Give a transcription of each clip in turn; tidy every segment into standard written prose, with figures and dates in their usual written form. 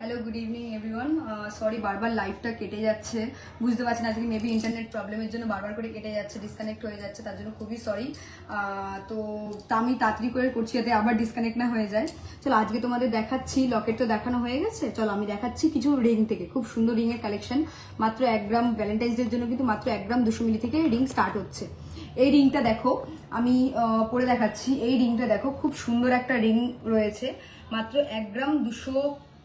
Hello, good evening everyone. Sorry বারবার লাইভটা কেটে যাচ্ছে, বুঝতে পারছি না, আজকে মেবি ইন্টারনেট প্রবলেমের জন্য বারবার করে কেটে যাচ্ছে, ডিসকানেক্ট হয়ে যাচ্ছে, তার জন্য খুবই সরি। তো আমি তাড়াতাড়ি করে করছি যাতে আবার ডিসকানেক্ট না হয়ে যায়। চলো আজকে তোমাদের দেখাচ্ছি, লকেট তো দেখানো হয়ে গেছে, চলো আমি দেখাচ্ছি কিছু রিং থেকে। খুব সুন্দর রিংয়ের কালেকশন, মাত্র 1 গ্রাম, ভ্যালেন্টাইন্স ডের জন্য কিন্তু মাত্র 1 গ্রাম 200 মিলি থেকে রিং স্টার্ট হচ্ছে। এই রিংটা দেখো, আমি পরে দেখাচ্ছি। এই রিংটা দেখো, খুব সুন্দর একটা রিং রয়েছে, মাত্র 1 গ্রাম 200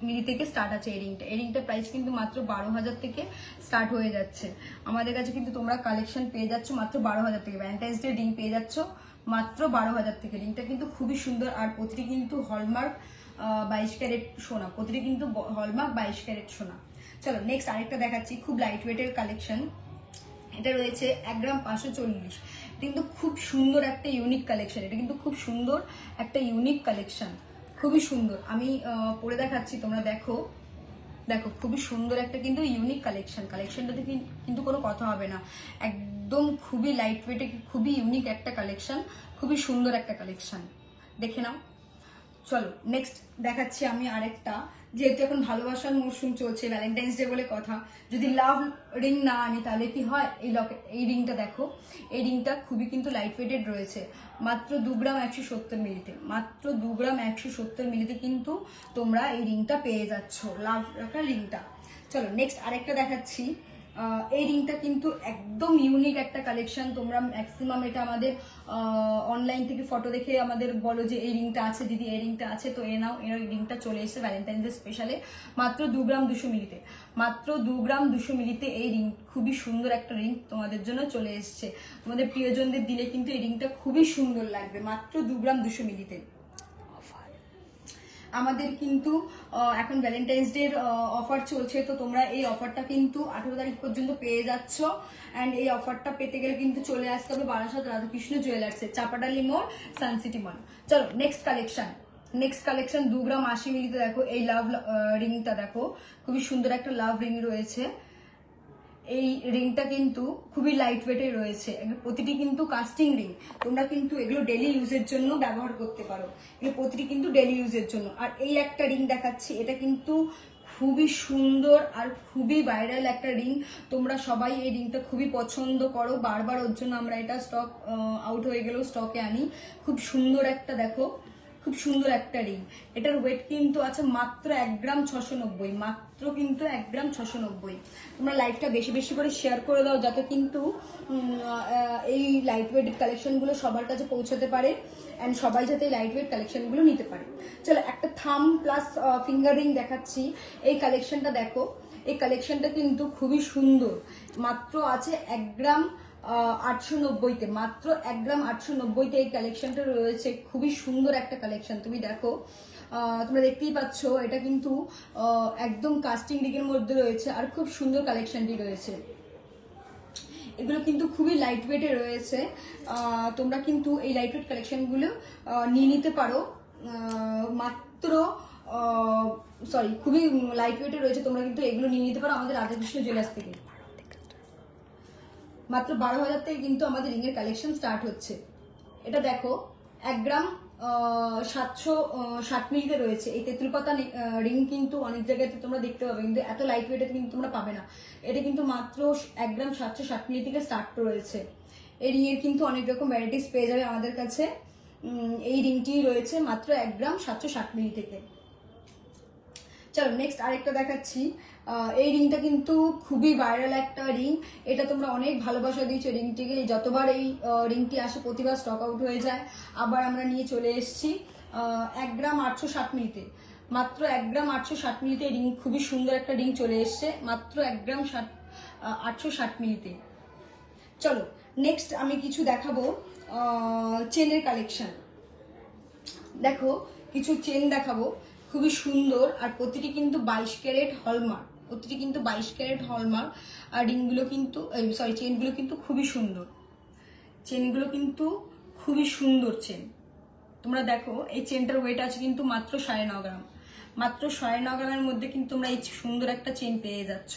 মিলি থেকে স্টার্ট আছে এই রিংটা। এই রিংটার প্রাইস কিন্তু মাত্র 12,000 থেকে স্টার্ট হয়ে যাচ্ছে আমাদের কাছে। কিন্তু তোমরা কালেকশন পেয়ে যাচ্ছ মাত্র 12,000 থেকে, ভ্যালেন্টাইন্স ডে রিং পেয়ে যাচ্ছ মাত্র 12,000 থেকে। রিংটা কিন্তু খুবই সুন্দর, আর প্রতিটি কিন্তু হলমার্ক 22 ক্যারেট সোনা, প্রতিটি কিন্তু হলমার্ক 22 ক্যারেট সোনা। চলো নেক্সট আরেকটা দেখাচ্ছি, খুব লাইট ওয়েটের কালেকশন। এটা রয়েছে 1 গ্রাম 540। কিন্তু খুব সুন্দর একটা ইউনিক কালেকশন, এটা কিন্তু খুব সুন্দর একটা ইউনিক কালেকশন, খুবই সুন্দর। আমি পরে দেখাচ্ছি, তোমরা দেখো। দেখো খুবই সুন্দর একটা কিন্তু ইউনিক কালেকশন, কালেকশনটাতে কিন্তু কোনো কথা হবে না, একদম খুবই লাইট ওয়েটে, খুবই ইউনিক একটা কালেকশন, খুবই সুন্দর একটা কালেকশন, দেখে নাও। চলো নেক্সট দেখাচ্ছি আমি আরেকটা। যেহেতু এখন ভালোবাসার মরশুম চলছে, ভ্যালেন্টাইন্স ডে বলে কথা, যদি লাভ রিং না আনি তাহলে কি হয়? এই রিংটা দেখো, এই রিংটা খুবই কিন্তু লাইট ওয়েটেড রয়েছে, মাত্র 2 গ্রাম 170 মিলিতে, মাত্র 2 গ্রাম 170 মিলিতে কিন্তু তোমরা এই রিংটা পেয়ে যাচ্ছ, লাভ রাখার রিংটা। চলো নেক্সট আরেকটা দেখাচ্ছি। এই রিংটা কিন্তু একদম ইউনিক একটা কালেকশন। তোমরা ম্যাক্সিমাম এটা আমাদের অনলাইন থেকে ফটো দেখে আমাদের বলো যে এই রিংটা আছে দিদি, এই রিংটা আছে, তো এ নাও, এই রিংটা চলে এসেছে ভ্যালেন্টাইন্স ডে স্পেশালে মাত্র 2 গ্রাম 200 মিলিতে, মাত্র 2 গ্রাম 200 মিলিতে এই রিং, খুবই সুন্দর একটা রিং তোমাদের জন্য চলে এসছে। তোমাদের প্রিয়জনদের দিলে কিন্তু এই রিংটা খুবই সুন্দর লাগবে, মাত্র 2 গ্রাম 200 মিলিতে। আমাদের কিন্তু এখন ভ্যালেন্টাইন্স ডে অফার চলছে, তো তোমরা এই অফারটা কিন্তু 18 তারিখ পর্যন্ত পেয়ে যাচ্ছ। অ্যান্ড এই অফারটা পেতে গেলে কিন্তু চলে আসতে হবে বারাসাত রাধাকৃষ্ণ জুয়েলার্সে, চাপাডালি মোড়, সানসিটি মল। চলো নেক্সট কালেকশন 2 গ্রাম 80 মিলিতে দেখো, এই লাভ রিংটা দেখো, খুবই সুন্দর একটা লাভ রিং রয়েছে। এই রিংটা কিন্তু খুবই লাইট ওয়েটে রয়েছে, প্রতিটি কিন্তু কাস্টিং রিং, তোমরা কিন্তু এগুলো ডেলি ইউজের জন্য ব্যবহার করতে পারো, এগুলো প্রতিটি কিন্তু ডেলি ইউজের জন্য। আর এই একটা রিং দেখাচ্ছি, এটা কিন্তু খুবই সুন্দর আর খুবই ভাইরাল একটা রিং, তোমরা সবাই এই রিংটা খুবই পছন্দ করো, বারবার ওর জন্য আমরা এটা স্টক আউট হয়ে গেলেও স্টকে আনি। খুব সুন্দর একটা দেখো, খুব সুন্দর একটা রিং। এটার ওয়েট কিন্তু আছে মাত্র 1 গ্রাম 690, মাত্র কিন্তু 1 গ্রাম 690। তোমরা লাইভটা বেশি বেশি করে শেয়ার করে দাও, যাতে কিন্তু এই লাইট ওয়েটেড কালেকশনগুলো সবার কাছে পৌঁছাতে পারে, অ্যান্ড সবাই যাতে এই লাইট ওয়েট কালেকশনগুলো নিতে পারে। চলো একটা থাম প্লাস ফিঙ্গার রিং দেখাচ্ছি। এই কালেকশনটা দেখো, এই কালেকশনটা কিন্তু খুবই সুন্দর, মাত্র আছে 1 গ্রাম 890-তে, মাত্র 1 গ্রাম 890-তে এই কালেকশনটা রয়েছে, খুবই সুন্দর একটা কালেকশন। তুমি দেখো, তোমরা দেখতেই পাচ্ছ, এটা কিন্তু একদম কাস্টিং রিংয়ের মধ্যে রয়েছে, আর খুব সুন্দর কালেকশনটি রয়েছে। এগুলো কিন্তু খুবই লাইট ওয়েটে রয়েছে, তোমরা কিন্তু এই লাইট ওয়েট কালেকশনগুলো নিয়ে নিতে পারো, মাত্র খুবই লাইট ওয়েটে রয়েছে, তোমরা কিন্তু এগুলো নিয়ে নিতে পারো আমাদের রাধাকৃষ্ণ জুয়েলার্স থেকে। মাত্র 12,000 থেকে কিন্তু আমাদের রিং এর কালেকশন স্টার্ট হচ্ছে। এটা দেখো 1 গ্রাম 760 মিলিতে রয়েছে। এই তেঁতুল পাতা রিং কিন্তু অনেক জায়গাতে তোমরা দেখতে পাবে, কিন্তু এত লাইট ওয়েটে কিন্তু তোমরা পাবে না। এটা কিন্তু মাত্র 1 গ্রাম 760 মিলি থেকে স্টার্ট রয়েছে। এই রিং এর কিন্তু অনেক রকম ভ্যারাইটিস পেয়ে যাবে আমাদের কাছে। এই রিংটি রয়েছে মাত্র 1 গ্রাম 760 মিলি থেকে। চলো নেক্সট আরেকটা দেখাচ্ছি। এই রিংটা কিন্তু খুবই ভাইরাল একটা রিং, এটা তোমরা অনেক ভালোবাসা দিয়েছো রিংটিকে, যতবার এই রিংটি আসে প্রতিবার স্টক আউট হয়ে যায়, আবার আমরা নিয়ে চলে এসেছি 1 গ্রাম 860 মিলিতে, মাত্র 1 গ্রাম 860 মিলিতে রিং, খুবই সুন্দর একটা রিং চলে এসছে, মাত্র 1 গ্রাম 860 মিলিতে। চলো নেক্সট আমি কিছু দেখাবো চেনের কালেকশন। দেখো কিছু চেন দেখাবো, খুবই সুন্দর, আর প্রতিটি কিন্তু 22 ক্যারেট হলমার্ক, প্রতিটি কিন্তু 22 ক্যারেট হলমার্ক। আর রিংগুলো কিন্তু চেনগুলো কিন্তু খুবই সুন্দর, চেনগুলো কিন্তু খুবই সুন্দর চেন। তোমরা দেখো এই চেনটার ওয়েট আছে কিন্তু মাত্র 9.5 গ্রাম, মাত্র 9.5 গ্রামের মধ্যে কিন্তু তোমরা এই সুন্দর একটা চেন পেয়ে যাচ্ছ।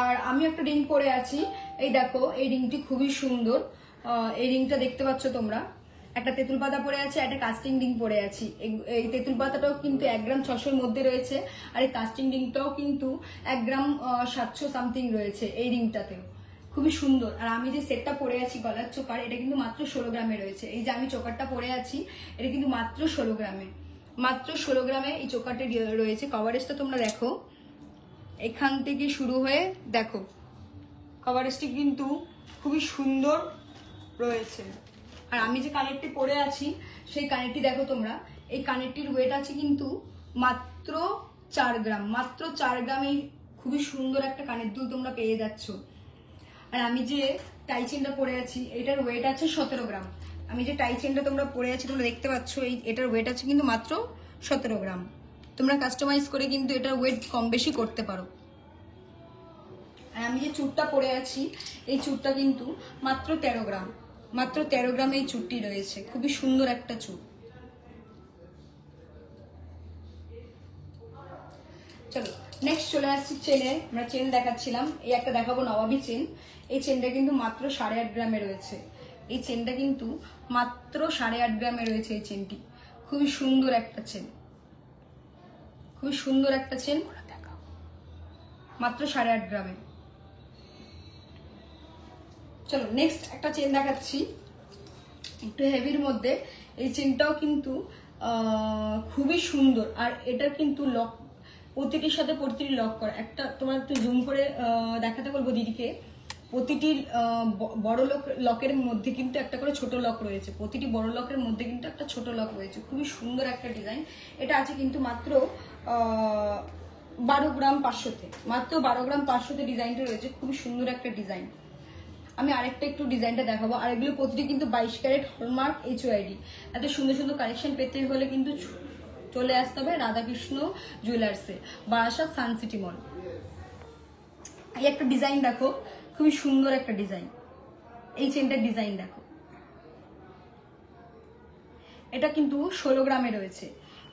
আর আমি একটা রিং পরে আছি, এই দেখো এই রিংটি খুবই সুন্দর, এই রিংটা দেখতে পাচ্ছ তোমরা, একটা তেঁতুল পাতা পরে আছে, একটা কাস্টিং রিং পরে আছি। এই তেঁতুল পাতাটাও কিন্তু 1 গ্রাম 600-র মধ্যে রয়েছে, আর এই কাস্টিং রিংটাও কিন্তু 1 গ্রাম 700 সামথিং রয়েছে এই রিংটাতেও। খুবই সুন্দর। আর আমি যে সেটটা পরে আছি গলার চোকার, এটা কিন্তু মাত্র 16 গ্রামে রয়েছে। এই যে আমি চোকারটা পরে আছি এটা কিন্তু মাত্র 16 গ্রামে, মাত্র 16 গ্রামে এই চোকারটা রয়েছে। কভারেজটা তোমরা দেখো, এখান থেকে শুরু হয়ে দেখো কভারেজটি কিন্তু খুবই সুন্দর রয়েছে। আর আমি যে কানেরটি পরে আছি সেই কানেরটি দেখো তোমরা, এই কানেরটির ওয়েট আছে কিন্তু মাত্র 4 গ্রাম, মাত্র 4 গ্রামে খুবই সুন্দর একটা কানের দুল তোমরা পেয়ে যাচ্ছ। আর আমি যে টাই চেনটা পরে আছি এটার ওয়েট আছে 17 গ্রাম। আমি যে টাই চেনটা তোমরা পরে আছি তোমরা দেখতে পাচ্ছ, এটার ওয়েট আছে কিন্তু মাত্র 17 গ্রাম। তোমরা কাস্টমাইজ করে কিন্তু এটার ওয়েট কম বেশি করতে পারো। আর আমি যে চুড়টা পরে আছি এই চুড়টা কিন্তু মাত্র 13 গ্রাম, মাত্র 13 গ্রামে এই চুড়টি রয়েছে। খুবই সুন্দর একটা চুড়। চলো নেক্সট চলে আসছি চেনে। আমরা চেন দেখাচ্ছিলাম, এই একটা দেখাবো নবাবী চেন। এই চেনটা কিন্তু মাত্র 8.5 গ্রামে রয়েছে। এই চেনটা কিন্তু মাত্র 8.5 গ্রামে রয়েছে। এই চেনটি খুবই সুন্দর একটা চেন, খুবই সুন্দর একটা চেন, মাত্র 8.5 গ্রামে। চলো নেক্সট একটা চেন দেখাচ্ছি একটু হেভির মধ্যে। এই চেনটাও কিন্তু খুবই সুন্দর। আর এটা কিন্তু লক, প্রতিটির সাথে প্রতিটি লক করা। একটা তোমার একটু জুম করে দেখাতে বলবো দিদিকে, প্রতিটি বড় লকের মধ্যে কিন্তু একটা করে ছোট লক রয়েছে, প্রতিটি বড় লকের মধ্যে কিন্তু একটা ছোট লক রয়েছে। খুবই সুন্দর একটা ডিজাইন। এটা আছে কিন্তু মাত্র 12 গ্রাম 500-তে, মাত্র 12 গ্রাম 500-তে ডিজাইনটা রয়েছে। খুবই সুন্দর একটা ডিজাইন। আমি আরেকটা একটু ডিজাইনটা দেখাবো। আর এগুলো প্রতিটি কিন্তু 22 ক্যারেট হলমার্ক HYD। এত সুন্দর সুন্দর কালেকশন পেতে হলে কিন্তু চলে আসতে হবে রাধাকৃষ্ণ জুয়েলার্সে, বারাসাত সানসিটি মল। এই একটা ডিজাইন দেখো, খুবই সুন্দর একটা ডিজাইন। এই চেনটার ডিজাইন দেখো, এটা কিন্তু 16 গ্রামে রয়েছে।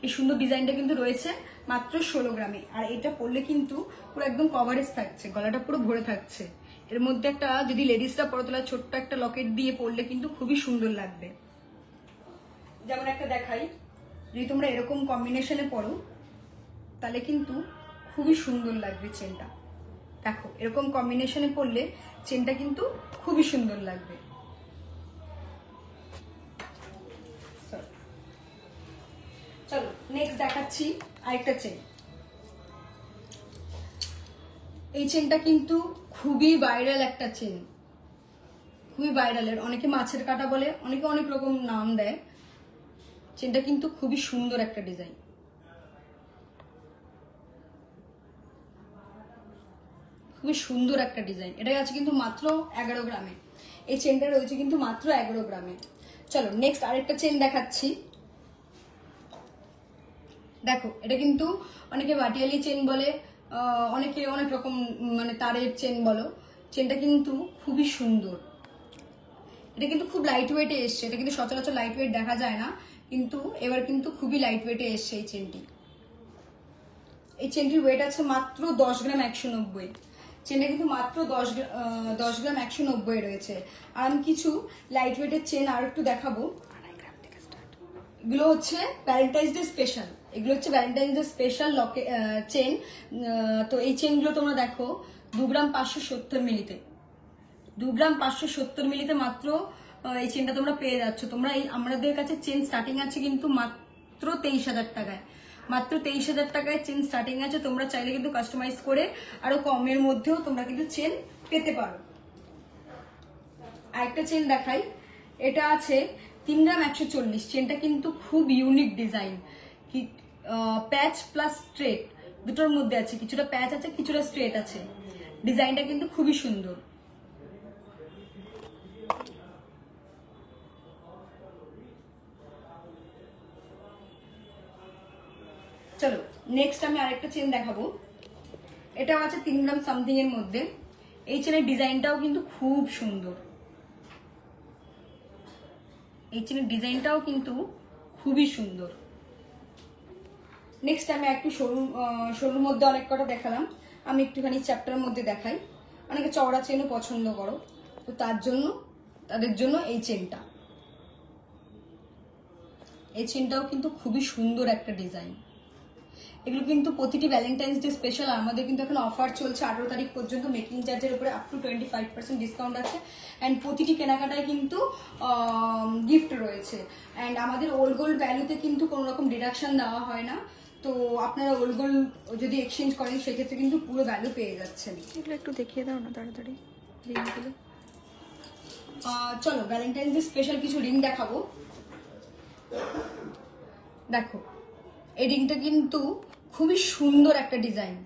এই সুন্দর ডিজাইনটা কিন্তু রয়েছে মাত্র 16 গ্রামে। আর এটা পরলে কিন্তু পুরো একদম কভারেজ থাকছে, গলাটা পুরো ভরে থাকছে। এর মধ্যে একটা যদি লেডিসটা পরে তোলা ছোট্ট একটা লকেট দিয়ে পরলে কিন্তু খুবই সুন্দর লাগবে। যেমন একটা দেখাই, যদি তোমরা এরকম কম্বিনেশনে পরো তাহলে কিন্তু খুবই সুন্দর লাগবে চেনটা। দেখো এরকম কম্বিনেশনে পরলে চেনটা কিন্তু খুবই সুন্দর লাগবে। চলো নেক্সট দেখাচ্ছি আরেকটা চেন। এই চেনটা কিন্তু খুবই ভাইরাল একটা চেন, খুবই ভাইরালের। অনেকে মাছের কাঁটা বলে, অনেকে অনেক রকম নাম দেয়। চেনটা কিন্তু খুবই সুন্দর একটা ডিজাইন, খুবই সুন্দর একটা ডিজাইন। এটা আছে কিন্তু মাত্র 11 গ্রামে। এই চেনটা রয়েছে কিন্তু মাত্র 11 গ্রামে। চলো নেক্সট আরেকটা চেন দেখাচ্ছি। দেখো এটা কিন্তু অনেকে বাটিয়ালি চেন বলে, অনেকে অনেক রকম মানে তারের চেন বলো। চেনটা কিন্তু খুবই সুন্দর। এটা কিন্তু খুব লাইট ওয়েটে এসছে। এটা কিন্তু সচরাচর লাইট ওয়েট দেখা যায় না, কিন্তু এবার কিন্তু খুবই লাইট ওয়েটে এসছে এই চেনটি। এই চেনটির ওয়েট আছে মাত্র 10 গ্রাম 190। চেনটা কিন্তু মাত্র 10 গ্রাম 190 রয়েছে। আর আমি কিছু লাইট ওয়েটের চেন আর একটু দেখাবো। এগুলো হচ্ছে ভ্যালেন্টাইন্স ডে স্পেশাল, এগুলো হচ্ছে ভ্যালেন্টাইন্স ডে স্পেশাল লকে চেন। তো এই চেনগুলো তোমরা দেখো 2 গ্রাম 570 মিলিতে, 2 গ্রাম 570 মিলিতে মাত্র এই চেনটা তোমরা পেয়ে যাচ্ছ। তোমরা এই আমাদের কাছে চেন স্টার্টিং আছে কিন্তু মাত্র 23,000 টাকায়, মাত্র 23,000 টাকায় চেন স্টার্টিং আছে। তোমরা চাইলে কিন্তু কাস্টমাইজ করে আরো কমের মধ্যেও তোমরা কিন্তু চেন পেতে পারো। আরেকটা চেন দেখাই, এটা আছে 3 গ্রাম 140। চেনটা কিন্তু খুব ইউনিক ডিজাইন, কি প্যাচ প্লাস স্ট্রেট দুটোর মধ্যে আছে, কিছুটা প্যাচ আছে কিছুটা স্ট্রেট আছে। ডিজাইনটা কিন্তু খুবই সুন্দর। চলো নেক্সট আমি আরেকটা চেন দেখাবো। এটাও আছে 3 গ্রাম সামথিং এর মধ্যে। এই চেনের ডিজাইনটাও কিন্তু খুব সুন্দর, এই চেনের ডিজাইনটাও কিন্তু খুবই সুন্দর। নেক্সট আমি একটু সরুর মধ্যে অনেক কটা দেখালাম, আমি একটুখানি চ্যাপ্টারের মধ্যে দেখাই। অনেকে চওড়া চেনও পছন্দ করো, তো তাদের জন্য এই চেনটা। এই চেনটাও কিন্তু খুবই সুন্দর একটা ডিজাইন। এগুলো কিন্তু প্রতিটি ভ্যালেন্টাইন্স ডে স্পেশাল। আমাদের কিন্তু এখন অফার চলছে 18 তারিখ পর্যন্ত, মেকিং চার্জের উপরে আপ টু 25% ডিসকাউন্ট আছে। অ্যান্ড প্রতিটি কেনাকাটায় কিন্তু গিফট রয়েছে। অ্যান্ড আমাদের ওল্ড গোল্ড ভ্যালুতে কিন্তু কোনো রকম ডিডাকশন দেওয়া হয় না। তো আপনারা ওল্ড গোল্ড যদি এক্সচেঞ্জ করেন সেক্ষেত্রে কিন্তু পুরো ভ্যালু পেয়ে যাচ্ছেন। এগুলো একটু দেখিয়ে দাও না তাড়াতাড়ি রিংগুলো। চলো ভ্যালেন্টাইন্স ডে স্পেশাল কিছু রিং দেখাবো। দেখো এই রিংটা কিন্তু খুবই সুন্দর একটা ডিজাইন।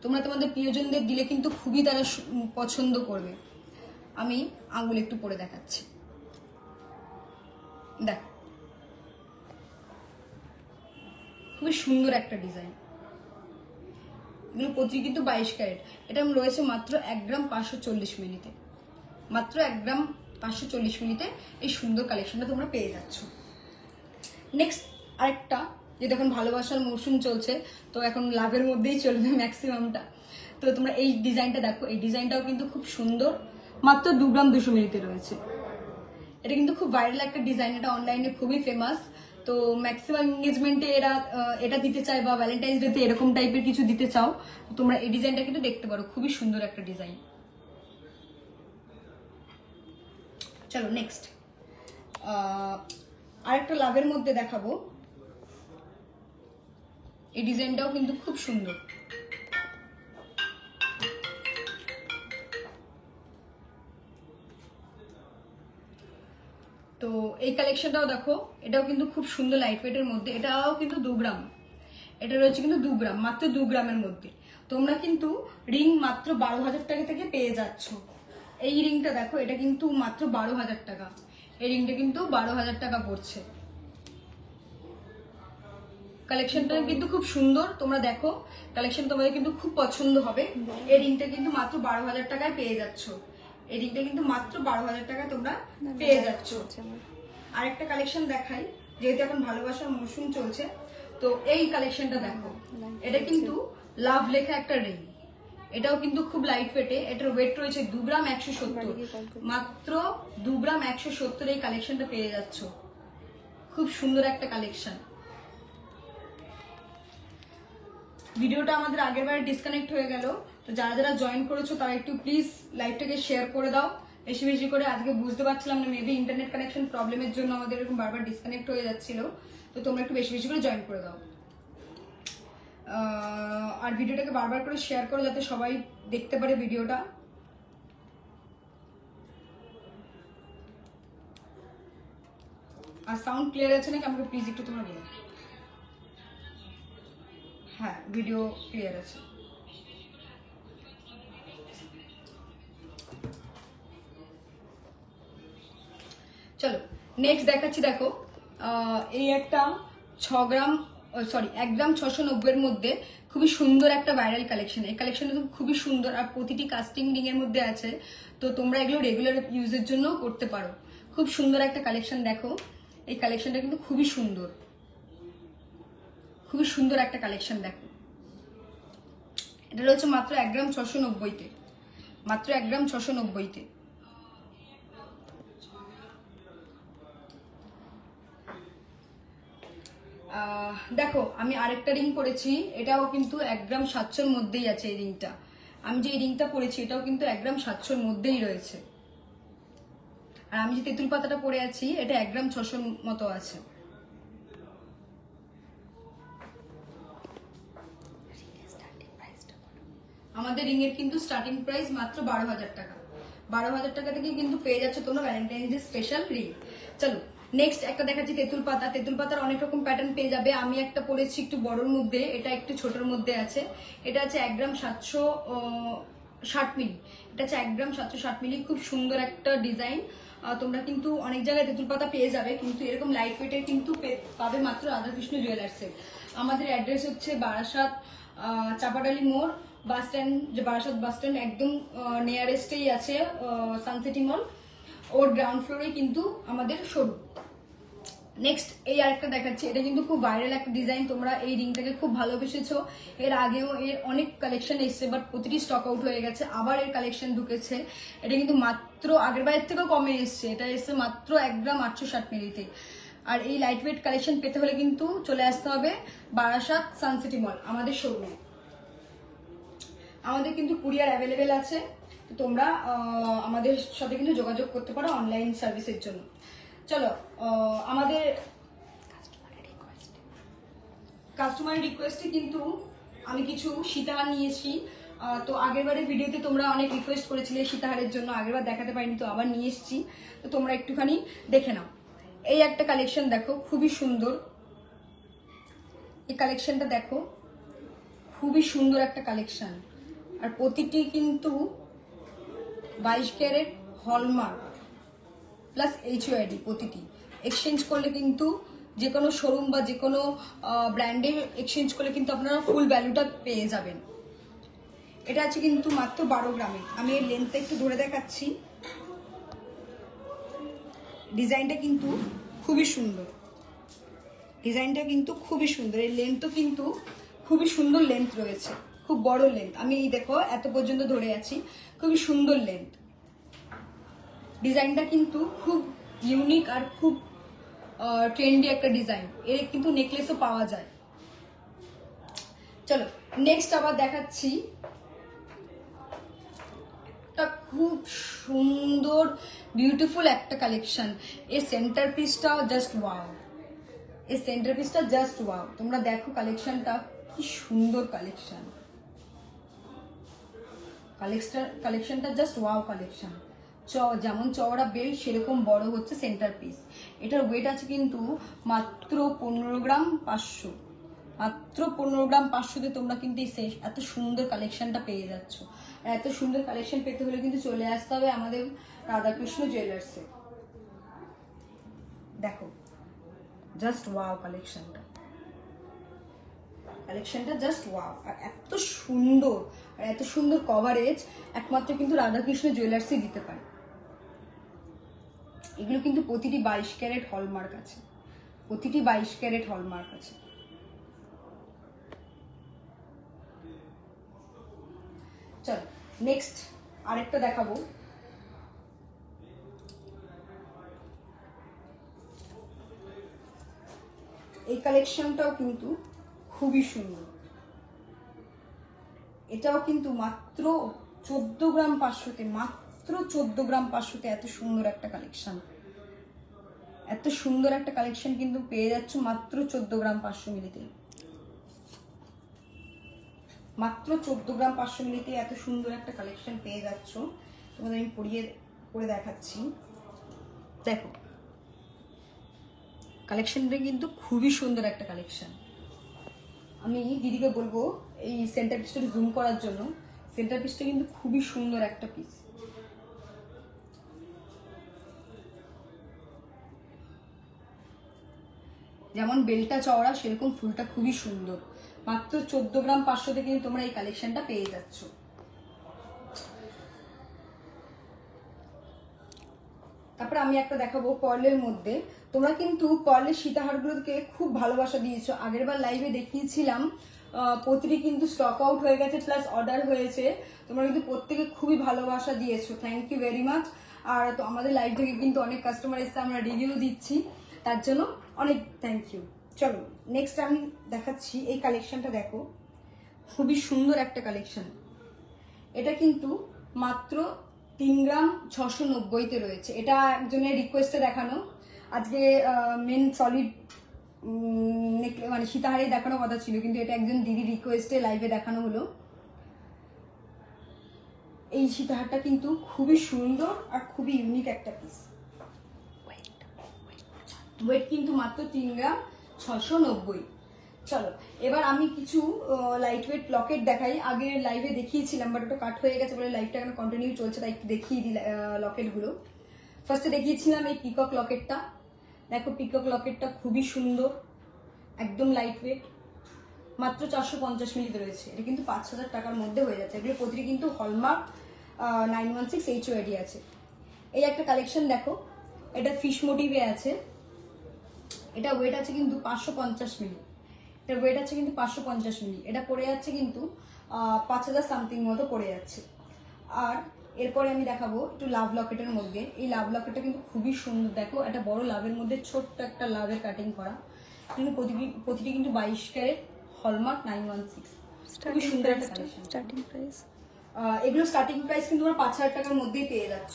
তোমরা তোমাদের প্রিয়জনদের দিলে কিন্তু খুবই তারা পছন্দ করবে। আমি আঙুল একটু পরে দেখাচ্ছি। দেখো খুবই সুন্দর একটা ডিজাইন। এগুলো প্রতি কিন্তু 22 ক্যারেট। এটা রয়েছে মাত্র 1 গ্রাম 540 মিলিতে। মাত্র 1 গ্রাম 540 মিলিতে এই সুন্দর কালেকশনটা তোমরা পেয়ে যাচ্ছ। নেক্সট আরেকটা, যেটা এখন ভালোবাসার মৌসুম চলছে, তো এখন লাভের মধ্যেই চলবে ম্যাক্সিমামটা। তো তোমরা এই ডিজাইনটা দেখো, এই ডিজাইনটাও কিন্তু খুব সুন্দর, মাত্র 2 গ্রাম 200 মিলিতে রয়েছে। এটা কিন্তু খুব ভাইরাল একটা ডিজাইন, এটা অনলাইনে খুবই ফেমাস। তো ম্যাক্সিমাম এঙ্গেজমেন্টে এটা দিতে চায় বা ভ্যালেন্টাইন্স ডেতে এরকম টাইপের কিছু দিতে চাও, তোমরা এই ডিজাইনটা কিন্তু দেখতে পারো, খুবই সুন্দর একটা ডিজাইন। চলো নেক্সট আরেকটা লাভের মধ্যে দেখাবো। এই ডিজাইনটাও কিন্তু খুব সুন্দর। তো এই কালেকশনটাও দেখো, এটাও কিন্তু খুব সুন্দর লাইট ওয়েটের মধ্যে। এটাও কিন্তু 2 গ্রাম, এটা রয়েছে কিন্তু 2 গ্রাম, মাত্র 2 গ্রামের মধ্যে। তোমরা কিন্তু রিং মাত্র 12,000 টাকা থেকে পেয়ে যাচ্ছ। এই রিংটা দেখো, এটা কিন্তু মাত্র 12,000 টাকা। এই রিংটা কিন্তু 12,000 টাকা পড়ছে। কালেকশনটা কিন্তু খুব সুন্দর, তোমরা দেখো কালেকশন তোমাদের কিন্তু খুব পছন্দ হবে। এই রিংটা কিন্তু মাত্র 12,000 টাকায় পেয়ে যাচ্ছ। এই রিংটা কিন্তু মাত্র 12,000 টাকায় তোমরা পেয়ে যাচ্ছ। আরেকটা কালেকশন দেখাই, যেহেতু এখন ভালোবাসার মৌসুম চলছে। তো এই কালেকশনটা দেখো, এটা কিন্তু লাভ লেখা একটা রিং। এটাও কিন্তু খুব লাইট ওয়েটে। এটার ওয়েট রয়েছে 2 গ্রাম 170, মাত্র 2 গ্রাম 170 এই কালেকশনটা পেয়ে যাচ্ছ। খুব সুন্দর একটা কালেকশন। ভিডিওটা আমাদের আগের বারে ডিসকানেক্ট হয়ে গেল, তো যারা যারা জয়েন করেছো তারা একটু প্লিজ লাইভটাকে শেয়ার করে দাও বেশি বেশি করে। আজকে বুঝতে পারছিলাম না, মেবি ইন্টারনেট কানেকশন প্রবলেমের জন্য আমাদের এরকম বারবার ডিসকানেক্ট হয়ে যাচ্ছিল। তো তোমরা একটু বেশি বেশি করে জয়েন করে দাও, আর ভিডিওটাকে বারবার করে শেয়ার করো যাতে সবাই দেখতে পারে ভিডিওটা। আর সাউন্ড ক্লিয়ার আছে নাকি আমাকে প্লিজ একটু তোমরা বলো। হ্যাঁ, ভিডিও ক্লিয়ার আছে। চলো নেক্সট দেখাচ্ছি। দেখো এই একটা 1 গ্রাম 690 এর মধ্যে খুবই সুন্দর একটা ভাইরাল কালেকশন। এই কালেকশনটা খুবই সুন্দর আর প্রতিটি কাস্টিং রিং এর মধ্যে আছে। তো তোমরা এগুলো রেগুলার ইউজের জন্য করতে পারো। খুব সুন্দর একটা কালেকশন দেখো, এই কালেকশনটা কিন্তু খুবই সুন্দর, খুবই সুন্দর একটা কালেকশন দেখো। এটা রয়েছে মাত্র 1 গ্রাম 690-তে, মাত্র 1 গ্রাম 690-তে। দেখো আমি আরেকটা রিং পরেছি, এটাও কিন্তু 1 গ্রাম 700-র মধ্যেই আছে। এই রিংটা, আমি যে রিংটা পরেছি এটাও কিন্তু 1 গ্রাম 700-র মধ্যেই রয়েছে। আর আমি যে তেঁতুল পাতাটা পরে আছি এটা 1 গ্রাম 600-র মতো আছে। আমাদের রিং এর কিন্তু স্টার্টিং প্রাইস মাত্র 12,000 টাকা। 12,000 টাকা থেকে কিন্তু পেয়ে যাচ্ছে তোমরা ভ্যালেন্টাইন্স ডে স্পেশাল রিং। চলো নেক্সট একটা দেখাচ্ছি তেঁতুল পাতা। তেঁতুল পাতার অনেক রকম প্যাটার্ন পেয়ে যাবে। আমি একটা পরেছি একটু বড়র মধ্যে, এটা একটু ছোটর মধ্যে আছে। এটা আছে 1 গ্রাম 760 মিলি। এটা আছে 1 গ্রাম 760 মিলি। খুব সুন্দর একটা ডিজাইন। তোমরা কিন্তু অনেক জায়গায় তেঁতুল পাতা পেয়ে যাবে, কিন্তু এরকম লাইট ওয়েটের কিন্তু পাবে মাত্র রাধাকৃষ্ণ জুয়েলার্সে। আমাদের অ্যাড্রেস হচ্ছে বারাসাত চাপাডালি মোড় বাস স্ট্যান্ড, যে বারাসাত বাস স্ট্যান্ড একদম নিয়ারেস্টেই আছে সানসিটি মল, ওর গ্রাউন্ড ফ্লোরে কিন্তু আমাদের শোরুম। নেক্সট এই আরেকটা দেখাচ্ছি, এটা কিন্তু খুব ভাইরাল একটা ডিজাইন। তোমরা এই রিংটাকে খুব ভালোবেসেছো, এর আগেও এর অনেক কালেকশন এসছে, বাট প্রতিটি স্টক আউট হয়ে গেছে, আবার এর কালেকশন ঢুকেছে। এটা কিন্তু মাত্র আগের বারের থেকেও কমে এসছে, এটা এসছে মাত্র 1 গ্রাম 860 মিলিতে। আর এই লাইট ওয়েট কালেকশন পেতে হলে কিন্তু চলে আসতে হবে বারাসাত সানসিটি মল আমাদের শোরুমে। আমাদের কিন্তু কুরিয়ার অ্যাভেলেবেল আছে, তো তোমরা আমাদের সাথে কিন্তু যোগাযোগ করতে পারো অনলাইন সার্ভিসের জন্য। চলো আমাদের কাস্টমার রিকোয়েস্টে কিন্তু আমি কিছু সীতাহার নিয়েছি। তো আগেরবারের ভিডিওতে তোমরা অনেক রিকোয়েস্ট করেছিলে সীতাহারের জন্য, আগেরবার দেখাতে পারিনি, তো আবার নিয়ে এসেছি, তো তোমরা একটুখানি দেখে নাও। এই একটা কালেকশন দেখো, খুবই সুন্দর। এই কালেকশনটা দেখো, খুবই সুন্দর একটা কালেকশন। আর প্রতিটি কিন্তু 22 ক্যারেট হলমার্ক প্লাস HOID। প্রতিটি এক্সচেঞ্জ করলে কিন্তু যে কোনো শোরুম বা যে কোনো ব্র্যান্ডে এক্সচেঞ্জ করলে কিন্তু আপনারা ফুল ভ্যালুটা পেয়ে যাবেন। এটা আছে কিন্তু মাত্র 12 গ্রামে। আমি এর লেন্থটা একটু ধরে দেখাচ্ছি। ডিজাইনটা কিন্তু খুবই সুন্দর, ডিজাইনটা কিন্তু খুবই সুন্দর। এর লেন্থও কিন্তু খুবই সুন্দর লেন্থ রয়েছে, খুব বড় লেন্থ। আমি এই দেখো এত পর্যন্ত ধরে আছি, খুবই সুন্দর লেন্থ। ডিজাইনটা কিন্তু খুব ইউনিক আর খুব ট্রেন্ডি একটা ডিজাইন। এর কিন্তু নেকলেসও পাওয়া যায়। চলো নেক্সট আবার দেখাচ্ছি একটা খুব সুন্দর বিউটিফুল একটা কালেকশন। এর সেন্টার পিসটা জাস্ট ওয়াও, এর সেন্টার পিসটা জাস্ট ওয়াও। তোমরা দেখো কালেকশনটা কি সুন্দর কালেকশন, কালেকশনটা জাস্ট ওয়াও কালেকশন। যেমন চওড়া বেল্ট সেরকম বড় হচ্ছে সেন্টার পিস। এটার ওয়েট আছে কিন্তু মাত্র 15 গ্রাম 500, মাত্র 15 গ্রাম 500তে তোমরা কিন্তু এই এত সুন্দর কালেকশনটা পেয়ে যাচ্ছ। আর এত সুন্দর কালেকশন পেতে হলে কিন্তু চলে আসতে হবে আমাদের রাধাকৃষ্ণ জুয়েলার্সে। দেখো জাস্ট ওয়াও কালেকশনটা, কালেকশনটা জাস্ট ওয়াও। আর এত সুন্দর আর এত সুন্দর কভারেজ একমাত্র কিন্তু রাধাকৃষ্ণ জুয়েলার্সই দিতে পারে। এগুলো কিন্তু প্রতিটি 22 ক্যারেট হলমার্ক আছে, প্রতিটি 22 ক্যারেট হলমার্ক আছে। চল নেক্সট আরেকটা দেখাবো। এই কালেকশনটাও কিন্তু খুবই সুন্দর। এটাও কিন্তু মাত্র 14 গ্রাম 500তে, মাত্র 14 গ্রাম 500তে এত সুন্দর একটা কালেকশন। এত সুন্দর একটা কালেকশন কিন্তু পেয়ে যাচ্ছ মাত্র 14 গ্রাম 500 মিলিতে, মাত্র 14 গ্রাম 500 মিলিতে এত সুন্দর একটা কালেকশন পেয়ে যাচ্ছ। তোমাদের আমি পরে দেখাচ্ছি। দেখো কালেকশনটা কিন্তু খুবই সুন্দর একটা কালেকশন। আমি দিদিকে বলবো এই সেন্টার পিসটা জুম করার জন্য। সেন্টার পিসটা কিন্তু খুবই সুন্দর একটা পিস। যেমন বেলটা চওড়া সেরকম ফুলটা খুবই সুন্দর। মাত্র 14 গ্রাম 500তে কিন্তু তোমরা এই কালেকশনটা পেয়ে যাচ্ছ। তারপর আমি একটা দেখাবো পার্লের মধ্যে। তোমরা কিন্তু পার্লের সীতাহারগুলোকে খুব ভালোবাসা দিয়েছো। আগেরবার লাইভে দেখিয়েছিলাম, প্রতিটি কিন্তু স্টক আউট হয়ে গেছে প্লাস অর্ডার হয়েছে। তোমরা কিন্তু প্রত্যেকে খুবই ভালোবাসা দিয়েছো, থ্যাংক ইউ ভেরি মাচ। আর তো আমাদের লাইভ থেকে কিন্তু অনেক কাস্টমার এসে আমরা রিভিউ দিচ্ছি, তার জন্য অনেক থ্যাংক ইউ। চলো নেক্সট আমি দেখাচ্ছি এই কালেকশনটা। দেখো খুবই সুন্দর একটা কালেকশন। এটা কিন্তু মাত্র 3 গ্রাম 690তে রয়েছে। এটা একজনের রিকোয়েস্টে দেখানো। আজকে মেন সলিড মানে সীতাহারে দেখানোর কথা ছিল, কিন্তু এটা একজন দিদি রিকোয়েস্টে লাইভে দেখানো হলো। এই সীতাহারটা কিন্তু খুবই সুন্দর আর খুবই ইউনিক একটা পিস। ওয়েট কিন্তু মাত্র 3 গ্রাম 690। চলো এবার আমি কিছু লাইট ওয়েট লকেট দেখাই। আগের লাইভে দেখিয়েছিলাম বাট ওটা কাট হয়ে গেছে বলে লাইভটা এখন কন্টিনিউ চলছে, তাই একটু দেখিয়ে দিই লকেটগুলো। ফার্স্টে দেখিয়েছিলাম এই পিকক লকেটটা। দেখো পিকক লকেটটা খুবই সুন্দর, একদম লাইট ওয়েট, মাত্র 450 মিলিতে রয়েছে। এটা কিন্তু 5000 টাকার মধ্যে হয়ে যাচ্ছে। এগুলো প্রতিটি কিন্তু হলমার্ক 916 HOID আছে। এই একটা কালেকশন দেখো, এটা ফিশ মোটিভে আছে। এটা ওয়েট আছে কিন্তু 550 মিলি। এটার ওয়েট আছে কিন্তু 550 মিলি। এটা পড়ে যাচ্ছে কিন্তু 5000 সামথিং মতো পড়ে যাচ্ছে। আর এরপরে আমি দেখাবো একটু লাভ লকেটের মধ্যে। এই লাভ লকেটটা কিন্তু খুবই সুন্দর, দেখো একটা বড় লাভের মধ্যে ছোট্ট একটা লাভের কাটিং করা, কিন্তু প্রতিটি কিন্তু 22 ক্যারেট হলমার্ক 916। খুবই সুন্দর একটা কালেকশন। স্টার্টিং প্রাইস এগুলো স্টার্টিং প্রাইস কিন্তু তোমরা 5000 টাকার মধ্যেই পেয়ে যাচ্ছ।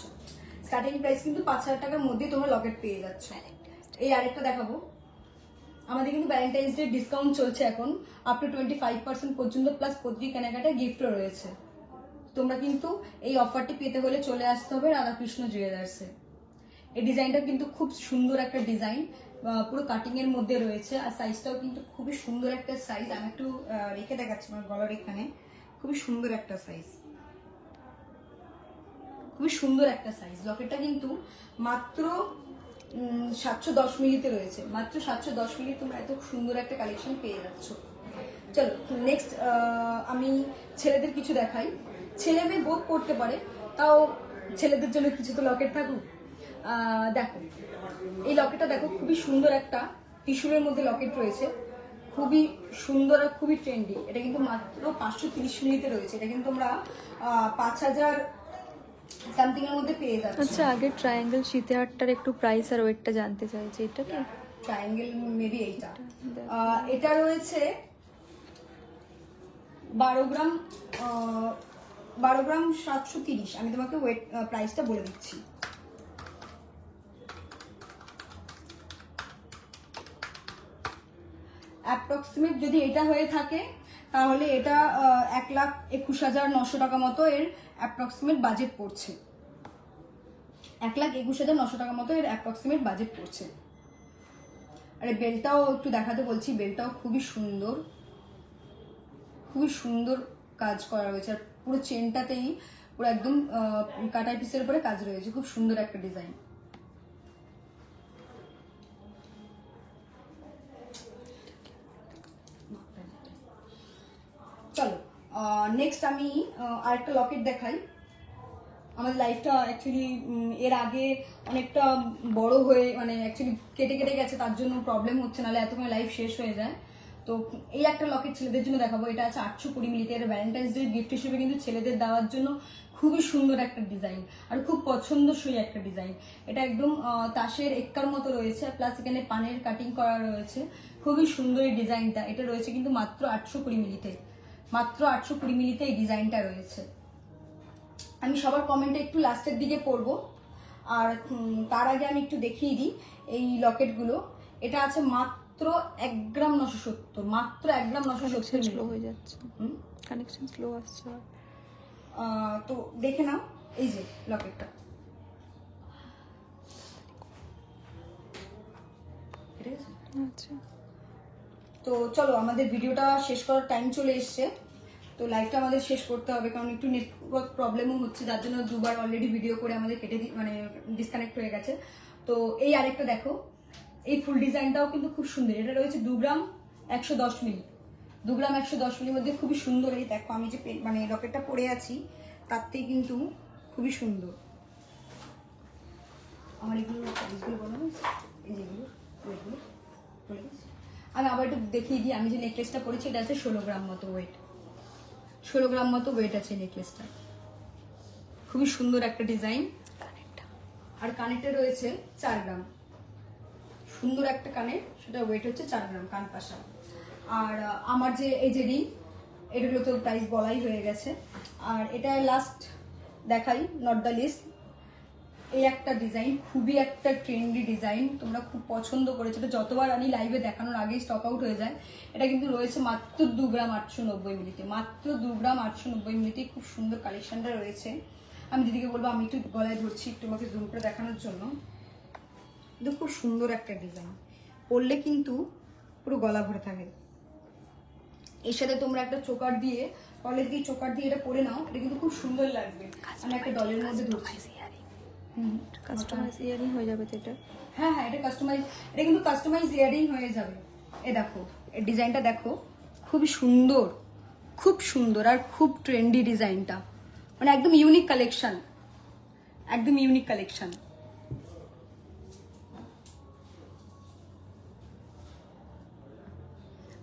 স্টার্টিং প্রাইস কিন্তু 5000 টাকার মধ্যেই তোমরা লকেট পেয়ে যাচ্ছ। এই আরেকটা দেখাবো, আমাদের কিন্তু ভ্যালেন্টাইন্স ডে ডিসকাউন্ট চলছে এখন, আপ টু 25% পর্যন্ত, প্লাস প্রতিটি কেনাকাটায় গিফটও রয়েছে। তোমরা কিন্তু এই অফারটি পেতে হলে চলে আসতে হবে রাধাকৃষ্ণ জুয়েলার্সে। এই ডিজাইনটা কিন্তু খুব সুন্দর একটা ডিজাইন, পুরো কাটিং এর মধ্যে রয়েছে, আর সাইজটাও কিন্তু খুবই সুন্দর একটা সাইজ। আমি একটু রেখে দেখাচ্ছি আমার গলার এখানে, খুবই সুন্দর একটা সাইজ, খুবই সুন্দর একটা সাইজ। লকেটটা কিন্তু মাত্র 710 মিলিতে রয়েছে, মাত্র 710 মিলি তোমরা এত সুন্দর একটা কালেকশন পেয়ে যাচ্ছ। চলো নেক্সট আমি ছেলেদের কিছু দেখাই। ছেলে মেয়ে বোধ করতে পারে, তাও ছেলেদের জন্য কিছু তো লকেট থাকুক। দেখো এই লকেটটা দেখো, খুবই সুন্দর একটা টিস্যুর মধ্যে লকেট রয়েছে, খুবই সুন্দর আর খুবই ট্রেন্ডি। এটা কিন্তু মাত্র 530 মিলিতে রয়েছে। এটা কিন্তু তোমরা 5000 সামথিং এর মধ্যে পেয়ে যাচ্ছ। আচ্ছা, আগে ট্রায়াঙ্গেল সীতাহারটার একটু প্রাইস আর ওয়েটটা জানতে চাইছি। এটা কি ট্রায়াঙ্গেল? মেবি এইটা। এটা রয়েছে 12 গ্রাম 730। আমি তোমাকে ওয়েট প্রাইসটা বলে দিচ্ছি। অ্যাপ্রক্সিমেট যদি এটা হয়ে থাকে তাহলে এটা 1,21,900 টাকা মতো এর অ্যাপ্রক্সিমেট বাজেট পড়ছে। 1,21,900 টাকা মতো এর অ্যাপ্রক্সিমেট বাজেট পড়ছে। আরে বেলটাও একটু দেখাতে বলছি, বেলটাও খুবই সুন্দর, খুবই সুন্দর কাজ করা রয়েছে, আর পুরো চেনটাতেই পুরো একদম কাটাই পিসের উপরে কাজ রয়েছে, খুব সুন্দর একটা ডিজাইন। চলো নেক্সট আমি আরেকটা লকেট দেখাই। আমাদের লাইফটা অ্যাকচুয়ালি এর আগে অনেকটা বড় হয়ে, মানে অ্যাকচুয়ালি কেটে কেটে গেছে, তার জন্য প্রবলেম হচ্ছে, নাহলে এতক্ষণ লাইফ শেষ হয়ে যায়। তো এই একটা লকেট ছেলেদের জন্য দেখাবো। এটা আছে 820 মিলিতে। এর ভ্যালেন্টাইন্স ডে গিফট হিসেবে কিন্তু ছেলেদের দেওয়ার জন্য খুবই সুন্দর একটা ডিজাইন, আর খুব পছন্দসই একটা ডিজাইন। এটা একদম তাসের এক্কার মতো রয়েছে, প্লাস এখানে পানের কাটিং করা রয়েছে, খুবই সুন্দর এই ডিজাইনটা। এটা রয়েছে কিন্তু মাত্র 820 মিলিতে, মাত্র 820 মিলিতে এই ডিজাইনটা রয়েছে। আমি সবার কমেন্টে একটু লাস্টের দিকে পড়বো, আর তার আগে আমি একটু দেখিয়ে দিই এই লকেটগুলো। এটা আছে মাত্র 1 গ্রাম 970, মাত্র 1 গ্রাম 970। স্লো হয়ে যাচ্ছে, কানেকশন স্লো আসছে। তো দেখে নাও এই যে লকেটটা, আচ্ছা তো চলো আমাদের ভিডিওটা শেষ করার টাইম চলে এসছে। তো লাইভটা আমাদের শেষ করতে হবে, কারণ একটু নেটওয়ার্ক প্রবলেমও হচ্ছে, যার জন্য দুবার অলরেডি ভিডিও করে আমাদের কেটে মানে ডিসকানেক্ট হয়ে গেছে। তো এই আরেকটা দেখো, এই ফুল ডিজাইনটাও কিন্তু খুব সুন্দর। এটা রয়েছে 2 গ্রাম 110 মিলি, 2 গ্রাম 110 মিলির মধ্যে খুবই সুন্দর। এই দেখো আমি যে মানে লকেটটা পরে আছি তাতেই কিন্তু খুবই সুন্দর। আমার এগুলো বলা হয়েছে, এই যেগুলো ওয়েটগুলো বলে গেছি। আমি আবার একটু দেখিয়ে দিই, আমি যে নেকলেসটা পরেছি এটা আছে 16 গ্রাম মতো ওয়েট, 16 গ্রাম মতো ওয়েট আছে নেকলেসটা। খুবই সুন্দর একটা ডিজাইন, আর কানেরটা রয়েছে 4 গ্রাম, সুন্দর একটা কানের, সেটা ওয়েট হচ্ছে 4 গ্রাম কান পাশা। আর আমার যে এই যে রিং, এগুলো তো প্রাইস বলাই হয়ে গেছে। আর এটা লাস্ট দেখাই, নট দ্য লিস্ট, এই একটা ডিজাইন, খুবই একটা ট্রেন্ডি ডিজাইন, তোমরা খুব পছন্দ করেছো। এটা যতবার আমি লাইভে দেখানোর আগেই স্টক আউট হয়ে যায়। এটা কিন্তু রয়েছে মাত্র 2 গ্রাম 890 মিলিতে, মাত্র 2 গ্রাম 890 মিলিতে খুব সুন্দর কালেকশনটা রয়েছে। আমি দিদিকে বলবো আমি একটু গলায় ধরছি, একটু আমাকে জুম করে দেখানোর জন্য। কিন্তু খুব সুন্দর একটা ডিজাইন, পরলে কিন্তু পুরো গলা ভরে থাকে। এর সাথে তোমরা একটা চোকার দিয়ে, কলেজ দিয়ে চোকার দিয়ে এটা পরে নাও, এটা কিন্তু খুব সুন্দর লাগবে। আমি একটা ডলের মধ্যে ধরছি, কাস্টমাইজ ইয়ারিং হয়ে যাবে তো এটা। হ্যাঁ হ্যাঁ, এটা কাস্টমাইজ, এটা কিন্তু কাস্টমাইজ ইয়ারিং হয়ে যাবে। এ দেখো এর ডিজাইনটা দেখো, খুবই সুন্দর, খুব সুন্দর আর খুব ট্রেন্ডি ডিজাইনটা, মানে একদম ইউনিক কালেকশন, একদম ইউনিক কালেকশন।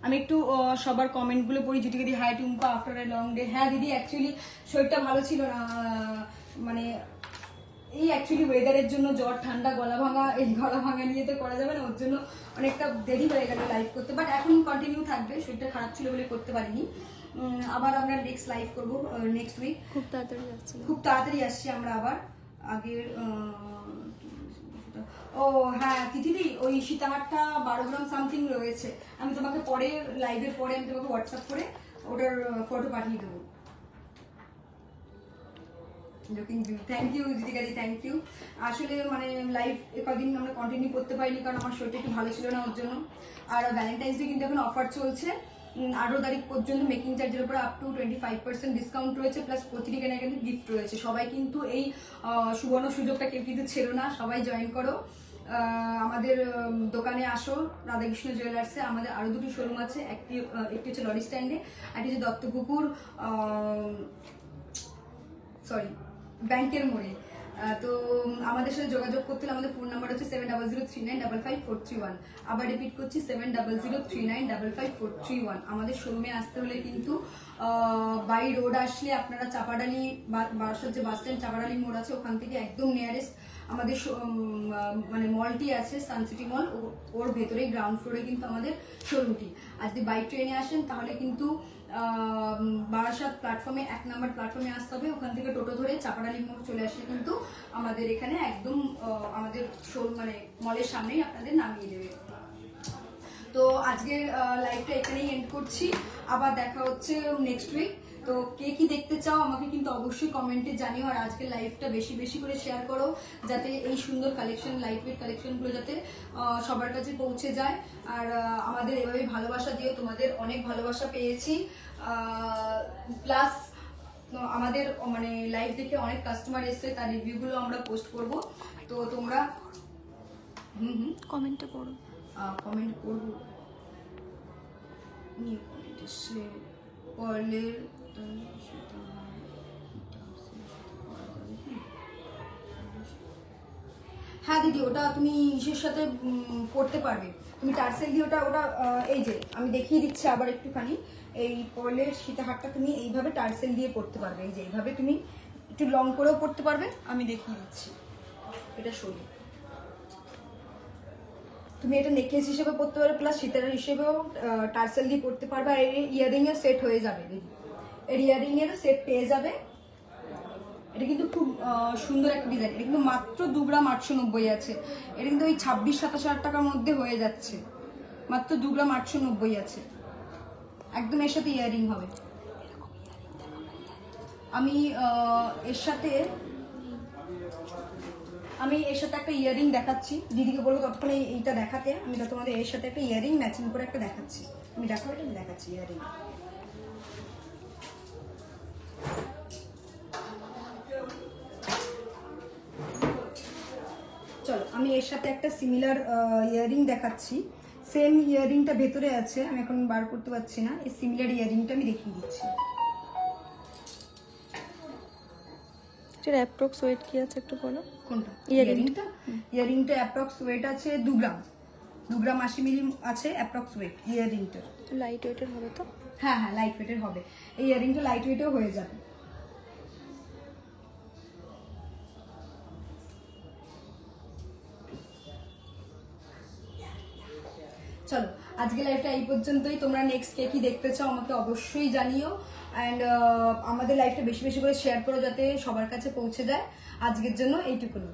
আমি একটু সবার কমেন্টগুলো পড়ি। যেটি দিদি hi Tumpa after a long day. হ্যাঁ দিদি, অ্যাকচুয়ালি শরীরটা ভালো ছিল না, মানে এই অ্যাকচুয়ালি ওয়েদারের জন্য জ্বর ঠান্ডা গলা ভাঙা, এই গলা ভাঙা নিয়ে তো করা যাবে না, ওর জন্য অনেকটা দেরি হয়ে গেল লাইভ করতে, বাট এখন কন্টিনিউ থাকবে, শরীরটা খারাপ ছিল বলে করতে পারিনি। আবার আমরা নেক্সট লাইভ করবো নেক্সট উইক, খুব তাড়াতাড়ি আসছে, খুব তাড়াতাড়ি আসছি আমরা আবার। আগের ও হ্যাঁ তিথিদি, ওই সীতাহারটা 12 গ্রাম সামথিং রয়েছে, আমি তোমাকে পরে লাইভের পরে আমি তোমাকে হোয়াটসঅ্যাপ করে ওটার ফটো পাঠিয়ে দেবো। থ্যাংক ইউ দিদিকাদি, থ্যাংক ইউ। আসলে মানে লাইভ কদিন আমরা কন্টিনিউ করতে পারিনি কারণ আমার শরীরটা একটু ভালো ছিল না ওর জন্য। আর ভ্যালেন্টাইন্স ডে কিন্তু এখন অফার চলছে, 18 তারিখ পর্যন্ত মেকিং চার্জের উপর আপ টু 25% ডিসকাউন্ট রয়েছে, প্লাস প্রতিটি কেনার কিন্তু গিফট রয়েছে। সবাই কিন্তু এই সুবর্ণ সুযোগটা কেউ কিন্তু ছেড়ো না, সবাই জয়েন করো, আমাদের দোকানে আসো রাধাকৃষ্ণ জুয়েলার্সে। আমাদের আরো দুটো শোরুম আছে, একটি হচ্ছে লরি স্ট্যান্ডে, একটি হচ্ছে দত্তপুকুর ব্যাংকের মোড়ে। তো আমাদের সাথে যোগাযোগ করতে হলে আমাদের ফোন নাম্বার হচ্ছে 7003955431। আবার রিপিট করছি 7003955431। আমাদের শোরুমে আসতে হলে কিন্তু বাই রোড আসলে আপনারা চাপাডালি বারাসাত যে বাস স্ট্যান্ড চাপাডালি মোড় আছে ওখান থেকে একদম নিয়ারেস্ট আমাদের মানে মলটি আছে সানসিটি মল, ওর ভেতরে গ্রাউন্ড ফ্লোরে কিন্তু আমাদের শোরুমটি। আর যদি বাই ট্রেনে আসেন তাহলে কিন্তু বারাসাত প্ল্যাটফর্মে 1 নম্বর প্ল্যাটফর্মে আসতে হবে, ওখান থেকে টোটো ধরে চাপাডালি মোড় চলে আসলে কিন্তু আমাদের এখানে একদম আমাদের শোরুম মানে মলের সামনেই আপনাদের নামিয়ে দেবে। তো আজকের লাইভটা এখানেই এন্ড করছি, আবার দেখা হচ্ছে নেক্সট উইক। তো কে কি দেখতে চাও আমাকে কিন্তু অবশ্যই কমেন্টে জানিও, আর আজকের লাইভটা বেশি বেশি করে শেয়ার করো যাতে এই সুন্দর কালেকশন লাইট ওয়েট কালেকশনগুলো যাতে সবার কাছে পৌঁছে যায়। আর আমাদের এভাবে ভালোবাসা দিও, তোমাদের অনেক ভালোবাসা পেয়েছি, প্লাস আমাদের মানে লাইভ দেখে অনেক কাস্টমার এসছে, তার রিভিউগুলো আমরা পোস্ট করব। তো তোমরা কমেন্টে পড়ো, কমেন্ট করবো, নিয়ে কমেন্ট এসছে পরলের হ্যাঁ দিদি, ওটা তুমি ইসের সাথে পড়তে পারবে, তুমি টার্সেল দিয়ে ওটা এই যে আমি দেখিয়ে দিচ্ছি আবার একটুখানি, এই পরলের সীতাহারটা তুমি এইভাবে টার্সেল দিয়ে পড়তে পারবে, এই যে এইভাবে তুমি একটু লং করেও পড়তে পারবে, আমি দেখিয়ে দিচ্ছি। এটা সরু, তুমি এটা নেকলেস হিসেবে পড়তে পারবে, প্লাস সীতার হিসেবেও টার্সেল দিয়ে পড়তে পারবে। আর এর ইয়ারিং এর সেট হয়ে যাবে, এর ইয়ারিং এর সেট পেয়ে যাবে। এটা কিন্তু খুব সুন্দর একটা ডিজাইন, এটা কিন্তু মাত্র 2 গ্রাম 890 আছে, এটা কিন্তু ওই 26-27 হাজার টাকার মধ্যে হয়ে যাচ্ছে, মাত্র 2 গ্রাম 890 আছে, একদম এর সাথে ইয়ারিং হবে। আমি এর সাথে একটা ইয়ারিং দেখাচ্ছি, দিদিকে বলবো ততক্ষণে এইটা দেখাতে, আমি তো তোমাদের এর সাথে একটা ইয়ারিং ম্যাচিং করে একটা দেখাচ্ছি, আমি দেখাবো এটা দেখাচ্ছি ইয়ারিং। চলো আমি এর সাথে একটা সিমিলার ইয়ারিং দেখাচ্ছি, সেম ইয়ারিংটা ভেতরে আছে, আমি এখন বার করতে পারছি না, এই সিমিলার ইয়ারিংটা আমি দেখিয়ে দিচ্ছি। এটার অ্যাপ্রক্স ওয়েট কি আছে একটু বলো। কোনটা? ইয়ারিংটা? ইয়ারিংটা অ্যাপ্রক্স ওয়েট আছে 2 গ্রাম, 2 গ্রাম 80 মিলি আছে অ্যাপ্রক্স ওয়েট ইয়ারিংটা। লাইট ওয়েটের হবে তো? হ্যাঁ হ্যাঁ লাইট ওয়েটের হবে, এই ইয়ারিংটা লাইট ওয়েটেও হয়ে যাবে। চলো আজকে লাইভটা এই পর্যন্তই, তোমরা নেক্সট কে কি দেখতে চাও আমাকে অবশ্যই জানিও, অ্যান্ড আমাদের লাইভটা বেশি বেশি করে শেয়ার করো যাতে সবার কাছে পৌঁছে যায়। আজকের জন্য এইটুকুনি।